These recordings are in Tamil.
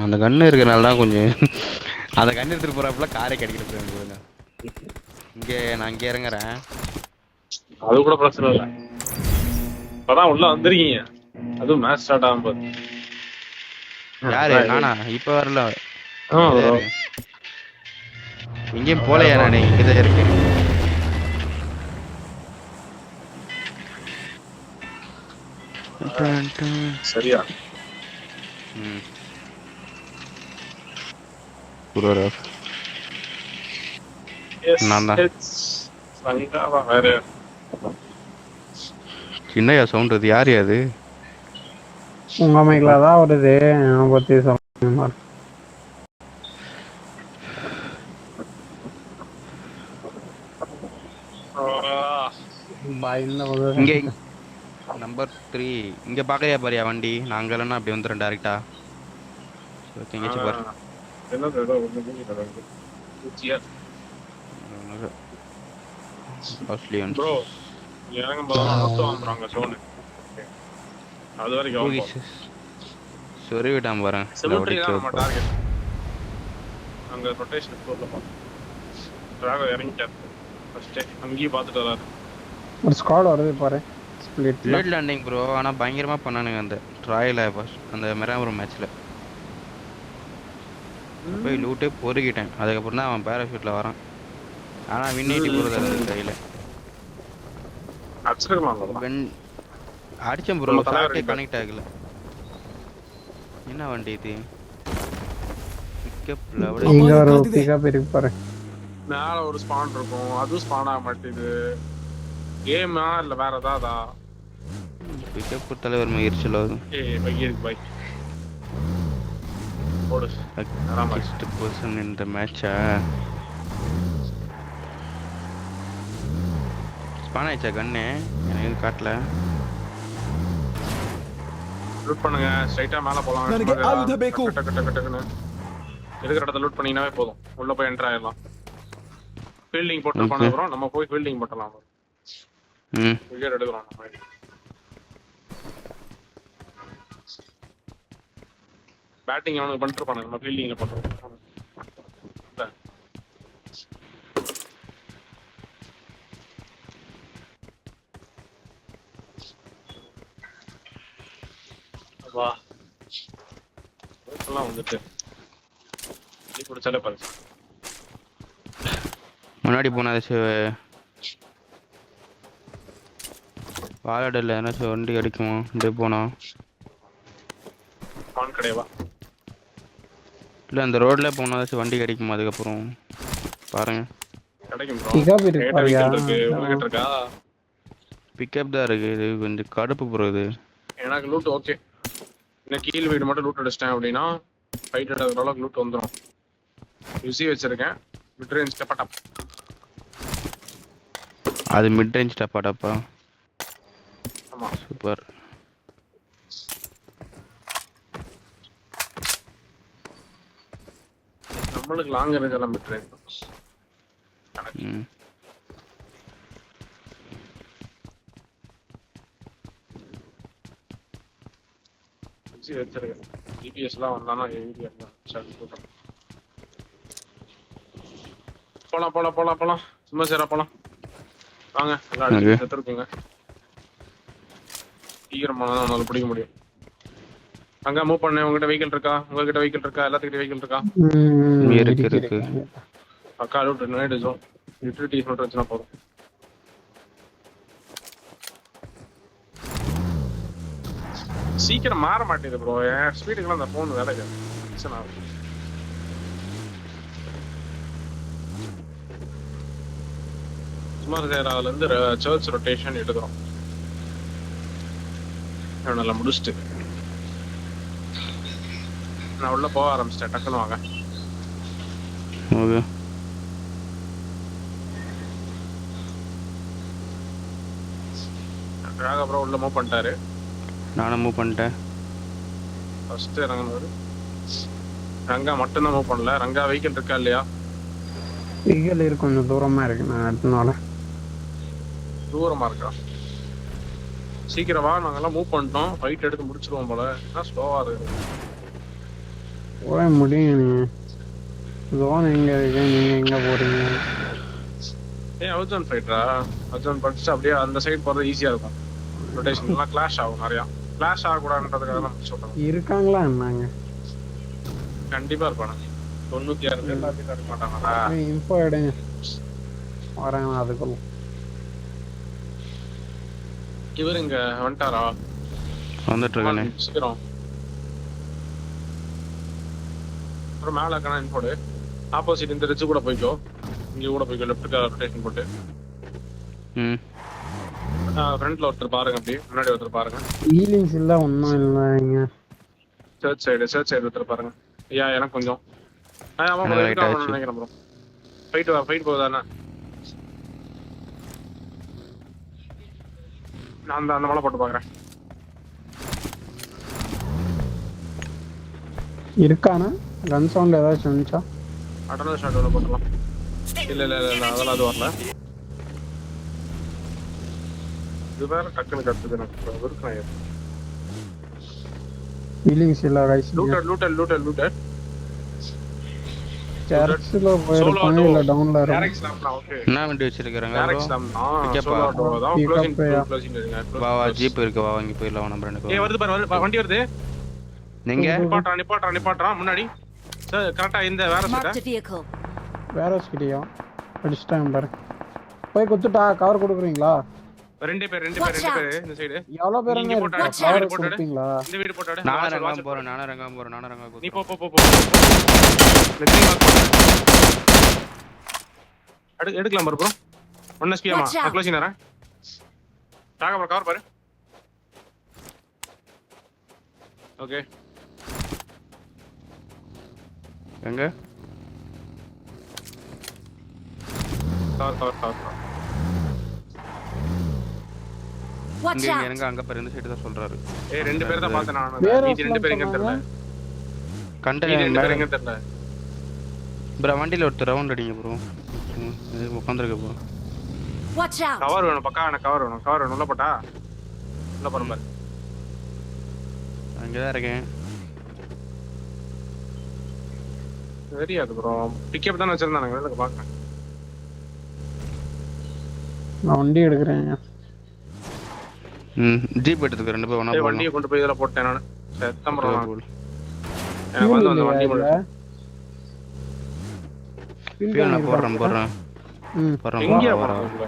அந்த கன்று இருக்கிறனால தான் கொஞ்சம் அந்த கன்று எடுத்துட்டு போறப்பல காரை கடிக்கிறது. இங்கே நான் இங்கே இறங்குறேன். அது கூட பிரச்சனை இல்லை. இப்பதான் உள்ள வந்துருக்கீங்க. அதுவும் மேட்ச் ஸ்டார்ட் ஆகும்போது. யாரு நானா? இப்ப வரல. எங்கேயும் போலையா? நானே இங்கதான் இருக்கேன். சரியா? சின்னையா சவுண்ட் அது? யாரு அது? உங்க மைக்ல தான் வருது. நான் பத்தி சொல்லுங்க. இங்க நம்பர் 3 இங்க பாக்கறியா பாரியா வண்டி? நாங்க இல்லனா அப்படி வந்துறேன் டைரக்டா. ஓகே இங்க பாரு. என்னது ஏதோ ஒண்ணு மூஞ்சில பூச்சியா. ஆஸ்லியன் ப்ரோ இறங்க போறோம். மொத்தம் வந்துறாங்க சோன். அது வரைக்கும் சரி விடாம வரேன். சிமெட்ரி தான் நம்ம டார்கெட். அங்க ரொட்டேஷன் போறல பா. டிராகோ இறங்கிட்டார். ஃபர்ஸ்ட் அங்கேயே பார்த்துட்டு வராரு. ஒரு ஸ்குவாட் வருது பாரு. Split landing bro. ஆனா பயங்கரமா பண்ணானுங்க அந்த ட்ரையல் அந்த மெராமரம் மேட்ச்ல. போய் லூட்டே பொறுக்கிட்டேன். அதுக்கப்புறம் தான் அவன் பேராஷூட்ல வரான். ஆனா வின்னிட்டி போறதா இருக்கு கையில. அடிச்சிரலாம். அடிச்சேன் ப்ரோ. ஃபிளாட்டே கனெக்ட் ஆகல. என்ன வண்டி இது? பிக்கப்ல அப்படியே இங்க ஒரு பிக்கப் இருக்கு பாரு. மேல ஒரு ஸ்பான் இருக்கும். அது ஸ்பான் ஆக மாட்டேங்குது. கேமா இல்ல வேற ஏதாதா? பிக்கப் தலைவர் மகிழ்ச்சியில் ஆகுது. பைக் இருக்கு பைக். போடு. ஃபர்ஸ்ட் பொசிஷன் இந்த மேட்சா ஸ்பான் ஆயிச்சா கன்னு? எனக்கு காட்டல. லூட் பண்ணுங்க. ஸ்ட்ரைட்டா மேல போலாம். டக்கு இருக்கிற இடத்துல லூட் பண்ணீங்கனாவே போதும். உள்ள போய் என்டர் ஆயிடலாம். ஃபீல்டிங் போட்டு பண்ணுறோம். நம்ம போய் ஃபீல்டிங் போட்டலாம். விக்கெட் எடுக்கிறோம் நம்ம. பேட்டிங் அவனுக்கு பண்ணிட்டு இருப்பானுங்க. நம்ம ஃபீல்டிங்ல பண்றோம். வா எல்லாம் வந்துட்டு நீ குடிச்சாலே பாரு. முன்னாடி போனா வாலடல்ல ஏதாச்சும் வண்டி கிடைக்குமா? இப்படியே போனா ஆன் கிடையாவா? இல்லை அந்த ரோட்ல போனா ஏதாச்சும் வண்டி கிடைக்குமா? அதுக்கப்புறம் பாருங்க. கிடைக்கும் ப்ரோ. பிக்கப் இருக்கு. உங்ககிட்ட இருக்கா? பிக்கப் தான் இருக்கு. இது கொஞ்சம் கடுப்பு ப்ரோ இது. எனக்கு லூட் ஓகே. இன்னும் கீழ் வீடு மட்டும் லூட் அடிச்சிட்டேன் அப்படின்னா ஃபைட் எடுக்கிற அளவுக்கு லூட் வந்துடும். யூசி வச்சிருக்கேன். மிட் ரேஞ்ச் டப்பாட்டப். அது மிட் ரேஞ்ச் டப்பாட்டப்பா? ஆமா சூப்பர். நம்மளுக்கு லாங் ரேஞ்ச் எல்லாம் மிட் ரேஞ்ச். யூசி வச்சிருக்கேன். ஜிபிஎஸ்லாம் வந்தானா ஏரியா போலாம் போலாம் போலாம் போலாம். சும்மா சேரா போலாம். வாங்க எல்லாம் அடிச்சு செத்துருக்குங்க. சீக்கிரமா தான் நம்மளால பிடிக்க முடியும். அங்க மூவ் பண்ணேன். உங்ககிட்ட வெஹிக்கிள் இருக்கா? உங்ககிட்ட வெஹிக்கிள் இருக்கா? எல்லாத்துக்கிட்ட வெஹிக்கிள் இருக்கா? இருக்கு. பக்கா லூட் நைட் ஜோன். யூட்டிலிட்டிஸ் மட்டும் வச்சுனா போதும். சீக்கிரம் மாற மாட்டேங்குது ப்ரோ. என் ஸ்பீடுக்குலாம் அந்த ஃபோன் வேலை டென்ஷன் ஆகும். சுமார் சேராவிலேருந்து சர்ச் ரொட்டேஷன் எடுக்கிறோம். நல்லா முடிச்சுட்டு நான் உள்ள போக ஆரம்பிச்சிட்டேன். டக்குன்னு வாங்க. ஓகே அப்புறம் உள்ள மூவ் பண்ணிட்டாரு. நானும் மூவ் பண்ணிட்டேன். ஃபர்ஸ்ட் இறங்கினாரு. ரங்கா மட்டும்தான் மூவ் பண்ணல. ரங்கா வெஹிக்கிள் இருக்கா இல்லையா? வெஹிக்கிள் இருக்கு. கொஞ்சம் தூரமா இருக்கு. நான் எடுத்துனால தூரமா இருக்கா? சீக்கிரம் வா. நாங்கெல்லாம் மூவ் பண்ணிட்டோம். ஃபைட் எடுத்து முடிச்சிருவோம் போல. என்ன ஸ்லோவா இருக்கு. போக முடியும் நீ ஜோன் எங்க இருக்கு நீங்க எங்க போறீங்க ஏய் அவுட்ஜோன் ஃபைட்டரா அவுட்ஜோன் படிச்சுட்டு அப்படியே அந்த சைடு போறது ஈஸியா இருக்கும் ரொட்டேஷன் எல்லாம் கிளாஷ் ஆகும் நிறையா கிளாஷ் ஆகக்கூடாதுன்றதுக்காக தான் சொல்றேன் இருக்காங்களா என்னங்க கண்டிப்பா இருப்பானு 96 பேர் எல்லாத்தையும் இருக்க மாட்டாங்களா இன்ஃபோ எடுங்க வரேன் அதுக்குள்ள இவர் இங்க வந்துட்டாரா வந்துட்டு இருக்கானே சீக்கிரம் அப்புறம் மேல இருக்கான இன்ஃபோடு ஆப்போசிட் இந்த ரிச்சு கூட போய்க்கோ இங்க கூட போய்க்கோ லெஃப்ட்டுக்கு ரொட்டேஷன் போட்டு ம் ஃப்ரண்ட்ல ஒருத்தர் பாருங்க அப்படி முன்னாடி ஒருத்தர் பாருங்க ஹீலிங்ஸ் இல்ல ஒன்றும் இல்லைங்க சர்ச் சைடு ஒருத்தர் பாருங்க ஐயா எனக்கு கொஞ்சம் ஆமா எனக்கு right ஆச்சு. நினைக்கிறேன் ப்ரோ ஃபைட் போகுதாண்ணா நான் அந்த மலை போட்டு பாக்குறேன் இருக்கானா கன் சவுண்ட் ஏதாச்சும் வந்துச்சா அடனல் ஷாட் ஒன்று போட்டுலாம் இல்ல அதெல்லாம் அது வரல இது வேற டக்குன்னு கத்துது எனக்கு விருப்பம் ஹீலிங்ஸ் இல்ல ரைஸ் லூட்டட் சர்ச்சில் போயிருப்பாங்க இல்ல டவுன்ல இருக்கும் டைரக்ட் ஸ்லாம் ஓகே என்ன வண்டி வச்சிருக்காங்க டைரக்ட் ஸ்லாம் இங்கப்பா. சோலோ தான் க்ளோசிங் வா வா ஜீப் இருக்கு வா வாங்கி போயிடலாம் நம்ம ரெண்டு ஏய் வருது பாரு வண்டி வருது நீங்க நிப்பாட்றான் முன்னாடி சார் கரெக்ட்டா இந்த வேற Marked சைடு a vehicle. வேற ஸ்கிட்டியா அடிச்சிட்டாங்க பாரு போய் குத்துட்டா கவர் கொடுக்குறீங்களா ரெண்டு பேர் இந்த சைடு எவ்வளவு பேர் நீங்க போட்டாடு, கவர் போட்டாடு. கொடுப்பீங்களா இந்த வீடு போட்டாடு நானும் ரங்காம போறேன் நானும் ரங்காம போறேன் நீ போ எடுக்கலாம் பாரு ப்ரோ 1 SP ஆமா Watch out. க்ளோசிங் நேரா தாங்க ப்ரோ கவர் பாரு ஓகே எங்க கவர் Watch இங்க out. எனக்கு அங்க பாரு இந்த சைடு தான் சொல்றாரு ஏய் ரெண்டு பேர் தான் பார்த்தேன் நான் வேற மீதி ரெண்டு பேர் எங்க தெரியல கண்ட மீதி ரெண்டு பேர் எங்க தெரியல ப்ரோ வண்டியில ஒருத்தர் ரவுண்ட் அடிங்க ப்ரோ உட்காந்துருக்க ப்ரோ Watch out. கவர் வேணும் பக்கா எனக்கு கவர் வேணும் உள்ள போட்டா உள்ள போறேன் பாரு அங்கதான் இருக்கேன் தெரியாது ப்ரோ பிக்கப் தான வச்சிருந்தாங்க வெளில பாக்குறேன் நான் வண்டி எடுக்கிறேன் ஜீப் எடுத்துக்க ரெண்டு பேர் ஒண்ணா ஏய் போலாம் வண்டியை கொண்டு போய் இதல போட்டேன் நான் செத்தம் ப்ரோ போல் எனக்கு வந்து அந்த வண்டி மட்டும் ஃபியூல் நான் போடுறேன் எங்கயா வர போறீங்க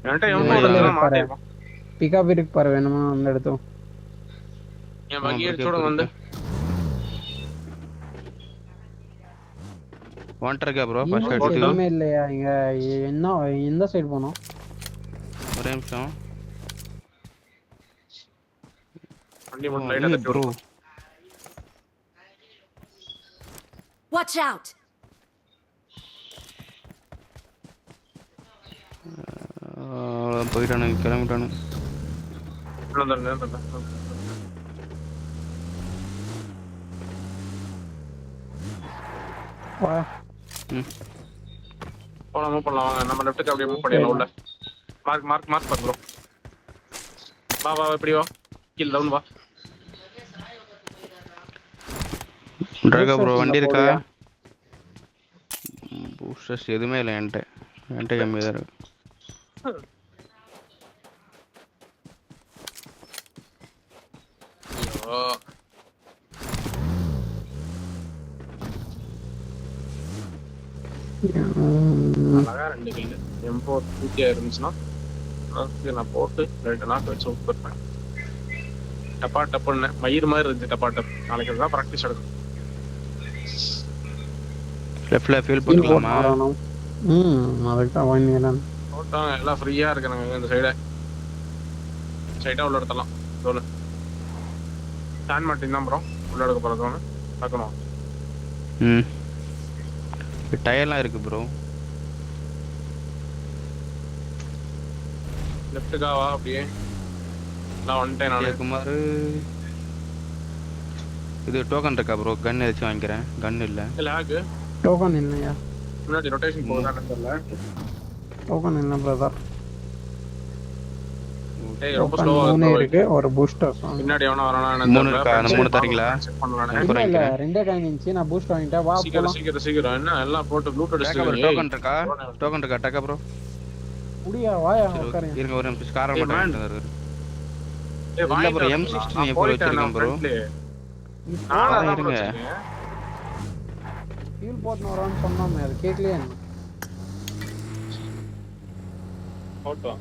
என்கிட்ட எவ்வளவு மாட்டேன் பிக்கப் இருக்கு பாரு வேணுமா அந்த இடத்தும் என் வண்டி எடுத்தோட வந்து வாண்டர்க்கா ப்ரோ ஃபர்ஸ்ட் எடுத்து எதுவுமே இல்லையா இங்க என்ன எந்த சைடு போனோம் ஒரே நிமிஷம் வண்டி மட்டும் லைட்டா தட்டி ப்ரோ விடு Watch out. போயிட்டானுங்க கிளம்பிட்டானுங்க வா போலாம் மூவ் பண்ணலாம் வாங்க நம்ம லெஃப்ட்டுக்கு அப்படியே மூவ் பண்ணிடலாம் உள்ள மார்க் பண்ணு ப்ரோ வா இப்படி வா கீழ டவுன் வா டிராகா ப்ரோ வண்டி இருக்கா பூஸ்டர்ஸ் எதுவுமே இல்லை என்கிட்ட கம்மி தான் இருக்கு ஐயோ அழகா ரெண்டு கில்லு M4 தூக்கியா இருந்துச்சுன்னா அதுக்கு நான் போட்டு ரெண்டு நாக்கு வச்சு விட்டுருப்பேன் டப்புன்னு மயிர் மாதிரி இருந்துச்சு டப் நாளைக்கு தான் ப்ராக்டிஸ் எடுக்கும் லெஃப்ட்ல ஃபீல் போட்டுக்கலாமா அதுக்கு தான் வாங்கிக்கிறேன் போட்டாங்க எல்லாம் ஃப்ரீயா இருக்கானுங்க இந்த சைடை ஸ்ட்ரைட்டா உள்ள எடுத்துடலாம் தோணு ஸ்டாண்ட் மாட்டின் தான் ப்ரோ உள்ள எடுக்க போகிற தோணு பார்க்கணும் டயர்லாம் இருக்கு ப்ரோ லெஃப்ட்டுக்கா வா அப்படியே நான் வந்துட்டேன் நான் குமார் இது டோக்கன் இருக்கா ப்ரோ கன் ஏதாச்சும் வாங்கிக்கிறேன் கன் இல்லை லேக் டோக்கன் இல்லையா முன்னாடி ரொட்டேஷன் போகுதான்னு தெரியல டோக்கன் இல்லை பிரதர் டேய் ரொம்ப ஸ்லோவா மூணு இருக்கு இருக்கு ஒரு பூஸ்டர் பின்னாடி எவனோ வரானா மூணு இருக்கா? அந்த மூணு தரீங்களா? செக் பண்ணலானே இல்ல இல்ல ரெண்டே காயின்ச்சு நான் பூஸ்ட் வாங்கிட்டேன் வா சீக்கிரம் போலாம் சீக்கிரம் சீக்கிரம் என்ன எல்லாம் போட்டு ப்ளூட் டேக்கா ப்ரோ, அடிச்சிருக்கீங்க டோக்கன் இருக்கா? டோக்கன் இருக்கா டேக்கா ப்ரோ? முடியா வாயா உட்காருங்க இருங்க ஒரு நிமிஷம் காரை ஏய், மட்டும் man. வாங்கிட்டு வந்துரு. ஏய் இல்ல வாங்கிட்டு bro, வரேன். M16 நான் எப்போ போயிட்டேன் வச்சிருக்கேன் bro? நானா தான் இருங்க. வச்சிருக்கேன் ஃபியூல் போட்டு வரோன்னு சொன்னோமே அது கேட்கலையே என்ன போட்டோ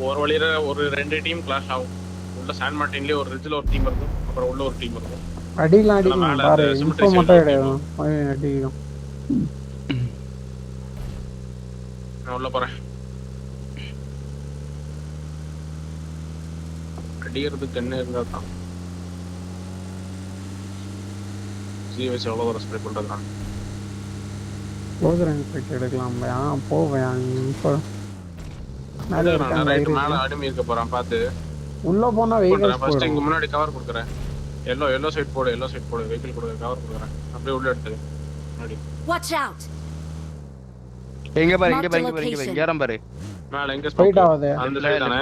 ஒரு வழியில ஒரு ரெண்டு டீம் கிளாஷ் ஆகும் உள்ள சான் மார்டின்லயே ஒரு ரிட்ஜ்ல ஒரு டீம் இருக்கும் அப்புறம் உள்ள ஒரு டீம் இருக்கும் அடிக்கலாம் அடிக்கலாம் மேல பாரு அந்த இன்ஃபோ cemetery மட்டும் side கிடையாது அடிக்கலாம் நான் உள்ள போறேன் அடிக்கிறதுக்கு என்ன இருந்தா தான் வச்சு எவ்வளோ தூரம் ஸ்ப்ரே பண்றது நான் க்ளோஸ் ரேஞ்ச் போயிட்டு எடுக்கலாம்ல போவேன் இப்போ மேலே இருக்காங்க ரைட் மேல அடிமை இருக்க போறான் பாத்து உள்ள போனா வெஹிக்கிள்ஸ் ஃபர்ஸ்ட் இங்க முன்னாடி கவர் கொடுக்குறேன் எல்லோ சைடு போடு வெஹிக்கிள் போடு கவர் கொடுக்குறேன் அப்படியே உள்ள எடுத்து முன்னாடி Watch out! இங்க பாரு இங்க யாரம் பாரு. மேல எங்க ஸ்பைட் ஆகுது அந்த சைடு தானே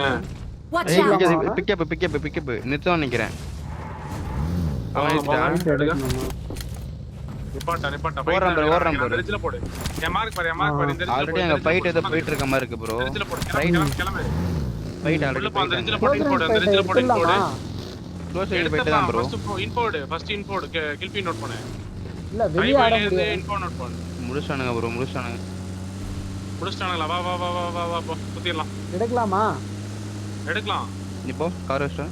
Watch ஏய், out! இங்க பிக்கப் நிறுத்தம் நிக்கிறேன். அவன் எடுக்கணுமா நிப்பாட்டா ஓடுறான் bro. அந்த ரிட்ஜ்ல போடு என் மார்க் பாரு இந்த ஆல்ரெடி அங்க ஃபைட் ஏதோ போயிட்டு இருக்க மாதிரி இருக்கு ப்ரோ. ரிட்ஜ்ல போடு கிளம்பு ஃபைட் உள்ள ஆல்ரெடி போ அந்த ரிட்ஜ்ல போடு அந்த ரிட்ஜ்ல போடு க்ளோஸ் ஆகி போயிட்டு தான் ப்ரோ. ஃபர்ஸ்ட் இன்போடு கில்பி நோட் பண்ணு இல்ல வெளிய ஆட இருந்து முடியாது இன்ஃபோ நோட் பண்ணு முடிச்சானுங்க ப்ரோ முடிச்சானுங்க. முடிச்சிட்டாங்களா வா போ சுத்திடலாம் எடுக்கலாமா எடுக்கலாம் நீ போ கார் வச்சா.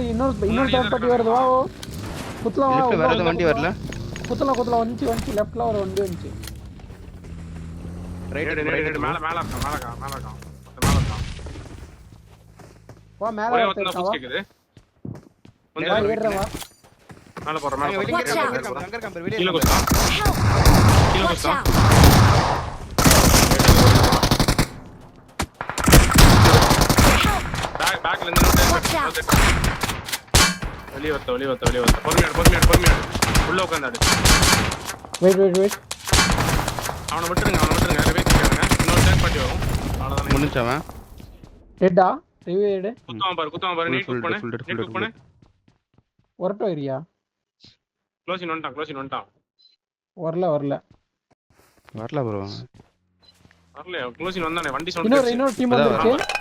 இன்னொரு தேர்ட் பார்ட்டி வருது வா குத்தலாம் லெஃப்ட் வேற எதுவும் வா வண்டி வரல. குத்தலாம் வந்துச்சு லெஃப்ட்ல ஒரு வண்டி வந்துச்சு ரைட் மேல இருக்கான் வா மேல ஒரே ஒருத்தன் ஒருத்தன் வா கேக்குது வா ஏறுறா வா மேல போற Watch out. கீழ குஸ்தான் கீழ Watch குஸ்தான் out! பேக்ல இருந்து Watch out! வெளிய வத்த பொறுமையா உள்ள உட்கார்ந்தாடு வெயிட் அவனை விட்டுருங்க வெயிட் பண்ணுங்க இன்னொரு டேக் பார்ட்டி வரும் அவ்வளவுதான் முடிச்சவன். ஹெட்டா ரிவ்யூ எடு குத்துவான் பாரு நீட் குக் பண்ணு வரட்டோ ஏரியா க்ளோசின் வந்துட்டான் வரல வரல ப்ரோ. வரலையா க்ளோசின் வந்தானே வண்டி சவுண்ட் இன்னொரு டீம் வந்துருச்சு